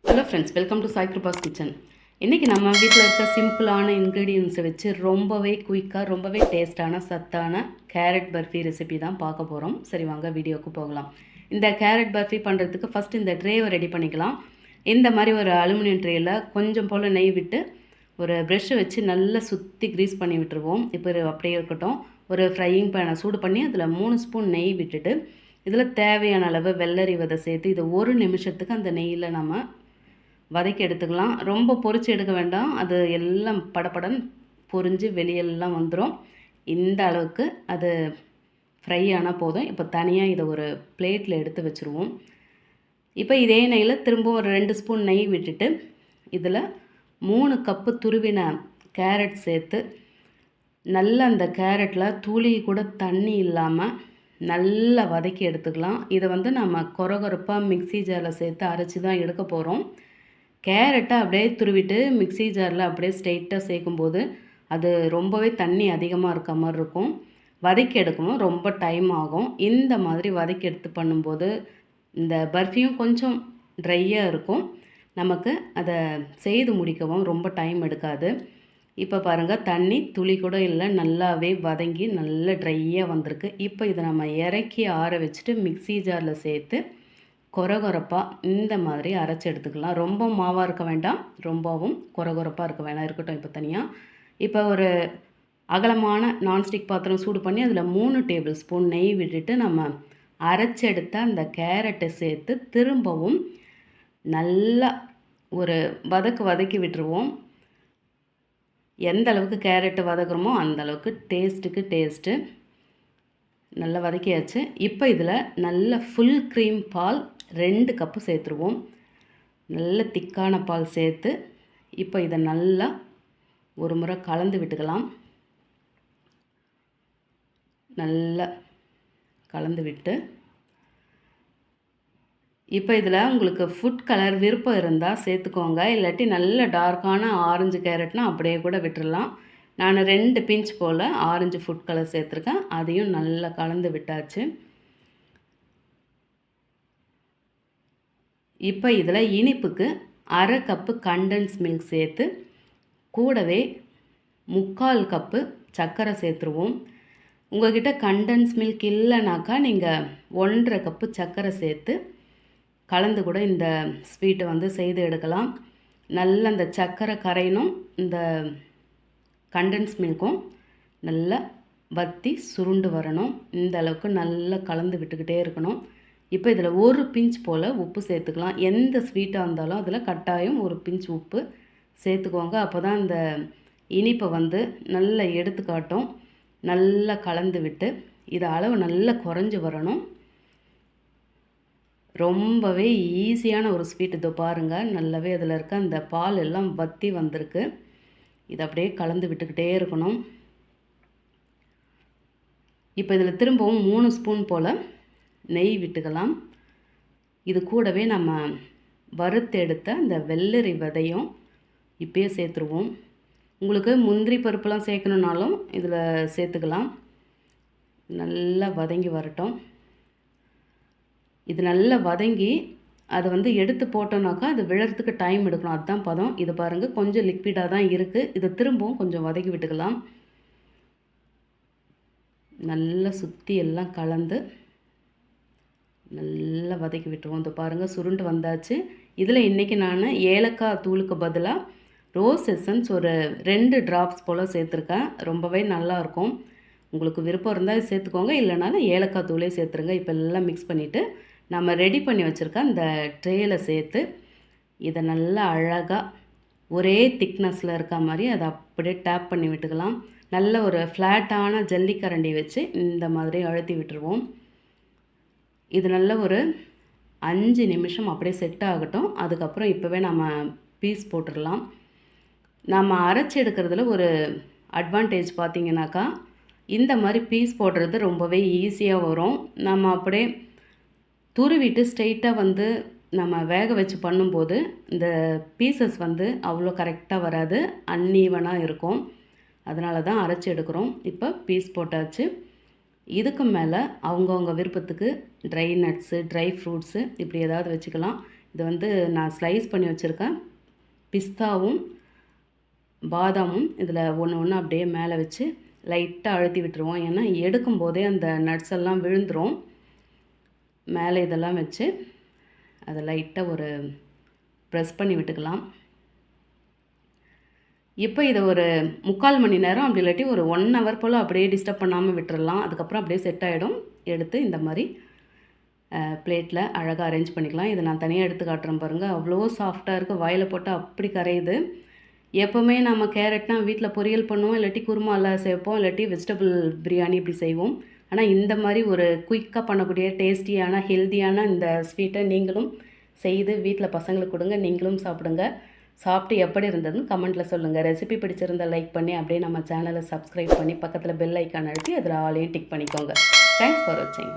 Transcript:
Hello friends, welcome to Sai Kiruba's kitchen. இன்றைக்கி நம்ம வீட்டில் இருக்க சிம்பிளான இன்க்ரீடியன்ஸை வச்சு ரொம்பவே குயிக்காக ரொம்பவே டேஸ்ட்டான சத்தான கேரட் பர்ஃபி ரெசிபி தான் பார்க்க போகிறோம். சரி வாங்க வீடியோவுக்கு போகலாம். இந்த கேரட் பர்ஃபி பண்ணுறதுக்கு ஃபஸ்ட்டு இந்த ட்ரேவை ரெடி பண்ணிக்கலாம். இந்த மாதிரி ஒரு அலுமினியம் ட்ரேயில் கொஞ்சம் போல் நெய் விட்டு ஒரு ப்ரெஷ்ஷை வச்சு நல்லா சுற்றி க்ரீஸ் பண்ணி விட்டுருவோம். இப்போ அப்படியே இருக்கட்டும். ஒரு ஃப்ரையிங் பேனை சூடு பண்ணி அதில் 3 ஸ்பூன் நெய் விட்டுட்டு இதில் தேவையான அளவு வெள்ளரி விதை சேர்த்து இதை 1 நிமிஷத்துக்கு அந்த நெய்யில் நம்ம வதக்கி எடுத்துக்கலாம். ரொம்ப பொரிச்சு எடுக்க வேண்டாம். அது எல்லாம் படபடன் பொரிஞ்சு வெளியெல்லாம் வந்துடும். இந்த அளவுக்கு அது ஃப்ரை ஆனால் போதும். இப்போ தனியாக இதை ஒரு பிளேட்டில் எடுத்து வச்சுருவோம். இப்போ இதே நெய்யில் திரும்பவும் ஒரு 2 ஸ்பூன் நெய் விட்டுட்டு இதில் 3 கப்பு துருவின கேரட் சேர்த்து நல்லா அந்த கேரட்டில் துளி கூட தண்ணி இல்லாமல் நல்லா வதக்கி எடுத்துக்கலாம். இதை நம்ம கொரகொரப்பாக மிக்ஸி ஜாரில் சேர்த்து அரைச்சி தான் எடுக்க போகிறோம். கேரட்டை அப்படியே துருவிட்டு மிக்ஸி ஜாரில் அப்படியே ஸ்ட்ரெயிட்டாக சேர்க்கும்போது அது ரொம்பவே தண்ணி அதிகமாக இருக்க மாதிரி இருக்கும். வதக்கி எடுக்கவும் ரொம்ப டைம் ஆகும். இந்த மாதிரி வதக்கி எடுத்து பண்ணும்போது இந்த பர்ஃபியும் கொஞ்சம் ட்ரையாக இருக்கும். நமக்கு அதை செய்து முடிக்கவும் ரொம்ப டைம் எடுக்காது. இப்போ பாருங்கள், தண்ணி துளி கூட இல்லை, நல்லாவே வதங்கி நல்ல ட்ரையாக வந்திருக்கு. இப்போ இதை நம்ம இறக்கி ஆற வச்சுட்டு மிக்ஸி ஜாரில் சேர்த்து கொரகொரப்பாக இந்த மாதிரி அரைச்சி எடுத்துக்கலாம். ரொம்ப மாவாக இருக்க வேண்டாம், ரொம்பவும் கொரகொரப்பாக இருக்க வேண்டாம். இருக்கட்டும் இப்போ தனியாக. இப்போ ஒரு அகலமான நான்ஸ்டிக் பாத்திரம் சூடு பண்ணி அதில் 3 டேபிள் ஸ்பூன் நெய் விட்டுட்டு நம்ம அரைச்செடுத்த அந்த கேரட்டை சேர்த்து திரும்பவும் நல்லா ஒரு வதக்கி விட்டுருவோம். எந்த அளவுக்கு கேரட்டு வதக்குறோமோ அந்த அளவுக்கு டேஸ்ட்டு நல்லா வதக்கியாச்சு. இப்போ இதில் நல்ல ஃபுல் க்ரீம் பால் 2 கப்பு சேர்த்துருவோம். நல்ல திக்கான பால் சேர்த்து இப்போ இதை நல்லா ஒரு முறை கலந்து விட்டுக்கலாம். நல்லா கலந்து விட்டு இப்போ இதில் உங்களுக்கு ஃபுட் கலர் விருப்பம் இருந்தால் சேர்த்துக்கோங்க. இல்லாட்டி நல்ல டார்க்கான ஆரஞ்சு கேரட்னால் அப்படியே கூட விட்டுடலாம். நான் 2 பிஞ்ச் போல் ஆரஞ்சு ஃபுட் கலர் சேர்த்துருக்கேன். அதையும் நல்லா கலந்து விட்டாச்சு. இப்போ இதில் இனிப்புக்கு 1/2 கப்பு கண்டன்ஸ் மில்க் சேர்த்து கூடவே 3/4 கப்பு சர்க்கரை சேர்த்துருவோம். உங்கள்கிட்ட கண்டன்ஸ் மில்க் இல்லைனாக்கா நீங்கள் 1/2 கப்பு சர்க்கரை சேர்த்து கலந்து கூட இந்த ஸ்வீட்டை செய்து எடுக்கலாம். நல்ல அந்த சர்க்கரை கரையணும், இந்த கண்டன்ஸ் மில்க்கும் நல்லா வற்றி சுருண்டு வரணும். இந்த அளவுக்கு நல்லா கலந்து விட்டுக்கிட்டே இருக்கணும். இப்போ இதில் 1 பிஞ்ச் போல் உப்பு சேர்த்துக்கலாம். எந்த ஸ்வீட்டாக இருந்தாலும் அதில் கட்டாயம் 1 பிஞ்ச் உப்பு சேர்த்துக்கோங்க. அப்போ தான் இந்த இனிப்பை நல்லா எடுத்து காட்டும். நல்லா கலந்து விட்டு இது அளவு நல்லா குறைஞ்சி வரணும். ரொம்பவே ஈஸியான ஒரு ஸ்வீட். இதோ பாருங்கள், நல்லாவே அதில் இருக்க அந்த பால் எல்லாம் வற்றி வந்திருக்கு. இதை அப்படியே கலந்து விட்டுக்கிட்டே இருக்கணும். இப்போ இதில் திரும்பவும் 3 ஸ்பூன் போல் நெய் விட்டுக்கலாம். இது கூடவே நம்ம வறுத்து எடுத்த இந்த வெள்ளரி விதையும் இப்போயே சேர்த்துருவோம். உங்களுக்கு முந்திரி பருப்புலாம் சேர்க்கணுன்னாலும் இதில் சேர்த்துக்கலாம். நல்லா வதங்கி வரட்டும். இது நல்லா வதங்கி அதை எடுத்து போட்டோம்னாக்கா அது விழறதுக்கு டைம் எடுக்கணும். அதுதான் பதம். இது பாருங்கள், கொஞ்சம் லிக்விடாக தான் இருக்குது. இதை திரும்பவும் கொஞ்சம் வதக்கி விட்டுக்கலாம். நல்லா சுற்றி எல்லாம் கலந்து நல்லா வதக்கி விட்டுருவோம். இது பாருங்கள், சுருண்டு வந்தாச்சு. இதில் இன்றைக்கி நான் ஏலக்காய் தூளுக்கு பதிலாக ரோஸ் எசன்ஸ் ஒரு 2 ட்ராப்ஸ் போல் சேர்த்துருக்கேன். ரொம்பவே நல்லாயிருக்கும். உங்களுக்கு விருப்பம் இருந்தால் சேர்த்துக்கோங்க, இல்லைனாலும் ஏலக்காய் தூளே சேர்த்துருங்க. இப்போ எல்லாம் மிக்ஸ் பண்ணிவிட்டு நம்ம ரெடி பண்ணி வச்சுருக்க அந்த ட்ரேயில் சேர்த்து இதை நல்லா அழகாக ஒரே திக்னஸில் இருக்க மாதிரி அதை அப்படியே டேப் பண்ணி விட்டுக்கலாம். நல்ல ஒரு ஃப்ளாட்டான ஜல்லிக்கரண்டி வச்சு இந்த மாதிரி அழுத்தி விட்டுருவோம். இது நல்ல ஒரு 5 நிமிஷம் அப்படியே செட் ஆகட்டும். அதுக்கப்புறம் இப்போவே நம்ம பீஸ் போட்டுடலாம். நம்ம அரைச்சி எடுக்கிறதுல ஒரு அட்வான்டேஜ் பார்த்திங்கனாக்கா, இந்த மாதிரி பீஸ் போடுறது ரொம்பவே ஈஸியாக வரும். நம்ம அப்படியே துருவிட்டு ஸ்ட்ரெயிட்டாக நம்ம வேக வச்சு பண்ணும்போது இந்த பீசஸ் அவ்வளோ கரெக்டாக வராது, அன்ஈவனாக இருக்கும். அதனால தான் அரைச்சி எடுக்கிறோம். இப்போ பீஸ் போட்டாச்சு. இதுக்கு மேலே அவங்கவுங்க விருப்பத்துக்கு ட்ரை நட்ஸு, ட்ரை ஃப்ரூட்ஸு இப்படி ஏதாவது வச்சுக்கலாம். இது வந்து நான் ஸ்லைஸ் பண்ணி வச்சுருக்கேன் பிஸ்தாவும் பாதாமும் இதில் ஒன்று அப்படியே மேலே வச்சு லைட்டாக அழுத்தி விட்டுருவோம். ஏன்னா எடுக்கும் போதே அந்த நட்ஸ் எல்லாம் விழுந்துடும். மேலே இதெல்லாம் வச்சு அதை லைட்டாக ஒரு ப்ரெஸ் பண்ணி விட்டுக்கலாம். இப்போ இதை ஒரு 3/4 மணி நேரம் அப்படி இல்லாட்டி ஒரு 1 ஹவர் போல் அப்படியே டிஸ்டர்ப் பண்ணாமல் விட்டுறலாம். அதுக்கப்புறம் அப்படியே செட் ஆகிடும். எடுத்து இந்த மாதிரி பிளேட்டில் அழகாக அரேஞ்ச் பண்ணிக்கலாம். இதை நான் தனியாக எடுத்து காட்டுறேன் பாருங்கள். அவ்வளோ சாஃப்டாக இருக்குது. வாயில் போட்டால் அப்படி கரையுது. எப்போவுமே நம்ம கேரட்னால் வீட்டில் பொரியல் பண்ணுவோம், இல்லாட்டி குருமாலாம் சேர்ப்போம், இல்லாட்டி வெஜிடபிள் பிரியாணி இப்படி செய்வோம். ஆனால் இந்த மாதிரி ஒரு குயிக்காக பண்ணக்கூடிய டேஸ்டியான ஹெல்த்தியான இந்த ஸ்வீட்டை நீங்களும் செய்து வீட்டில் பசங்களுக்கு கொடுங்க, நீங்களும் சாப்பிடுங்க. சாப்பிட்டு எப்படி இருந்ததுன்னு கமெண்ட்டில் சொல்லுங்கள். ரெசிபி பிடிச்சிருந்தால் லைக் பண்ணி அப்படியே நம்ம சேனலை சப்ஸ்கிரைப் பண்ணி பக்கத்தில் பெல் ஐக்கான் அழுத்தி அதில் ஆலையும் டிக் பண்ணிக்கோங்க. தேங்க்ஸ் ஃபார் வாட்சிங்.